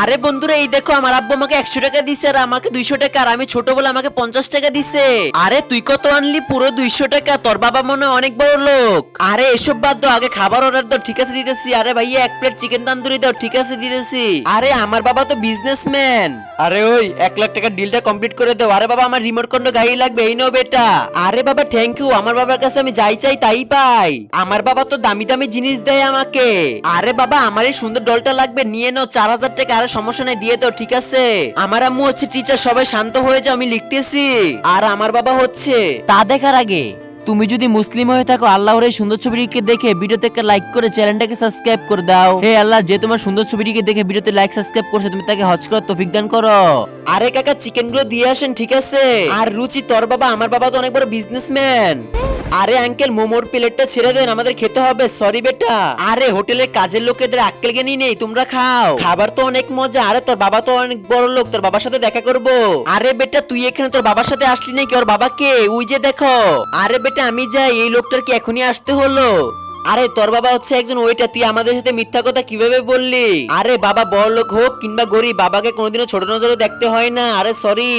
আরে বন্ধুরা, এই দেখো আমার আব্বু আমাকে 100 টাকা দিছে আর আমাকে 200 টাকা, আর আমি ছোট বলে আমাকে 50 টাকা দিছে। আরে তুই কত আনলি? পুরো 200 টাকা। তোর বাবা মনে হয় অনেক বড় লোক। আরে এসব বাদ দাও, আগে খাবার অর্ডার দাও। ঠিক আছে দিতেছি। আরে ভাইয়া 1 প্লেট চিকেন তান্দুরি দাও। ঠিক আছে দিতেছি। আরে আমার বাবা তো বিজনেসম্যান। আরে ওই 1 লাখ টাকার ডিলটা কমপ্লিট করে দাও। আরে বাবা আমার রিমোট কন্ট্রোল গাড়ি লাগবে, এই নাও বেটা। আরে বাবা থ্যাংক ইউ। আমার বাবার কাছে আমি যাই চাই তাই পাই। আমার বাবা তো দামি দামি জিনিস দেয় আমাকে। আরে বাবা আমার এই সুন্দর ডলটা লাগবে, নিয়ে নাও 4000 টাকা। আরে সমস্যা নাই, দিয়ে দাও। ঠিক আছে। আমার আম্মু হচ্ছে টিচার, সবাই শান্ত হয়ে যাও, আমি লিখতেছি। আর আমার বাবা হচ্ছে তা দেখার আগে তুমি যদি মুসলিম হয়ে থাকো, আল্লাহর এই সুন্দর ছবিটিকে দেখে ভিডিওতে একটা লাইক করে চ্যানেলটাকে সাবস্ক্রাইব করে দাও। হে আল্লাহ, যে তোমার সুন্দর ছবিটিকে দেখে ভিডিওতে লাইক সাবস্ক্রাইব করছে, তুমি তাকে হজ করার তৌফিক দান করো। আরে কাকা চিকেন গুলো দিয়ে আসেন। ঠিক আছে। আর রুচি তোর বাবা, আমার বাবা তো অনেক বড় বিজনেসম্যান। আরে আঙ্কেল মোমোর প্লেটটা ছেড়ে দেন, আমাদের খেতে হবে। সরি বেটা। আরে হোটেলের কাজের লোকেদের আক্কেল জ্ঞানী নেই, তোমরা খাও। খাবার তো অনেক মজা। আরে তোর বাবা তো অনেক বড় লোক, তোর বাবার সাথে দেখা করব। আরে বেটা তুই এখানে তোর বাবার সাথে আসলি নাকি? ওর বাবাকে ওই যে দেখো। আরে বেটা আমি যাই, এই লোকটার কি এখনই আসতে হলো? আরে তোর বাবা হচ্ছে একজন ওয়েটার, তুই আমাদের সাথে মিথ্যা কথা কিভাবে বললি? আরে বাবা বড় লোক হোক কিংবা গরিব, বাবাকে কোনোদিনও ছোট নজরে দেখতে হয় না। আরে সরি।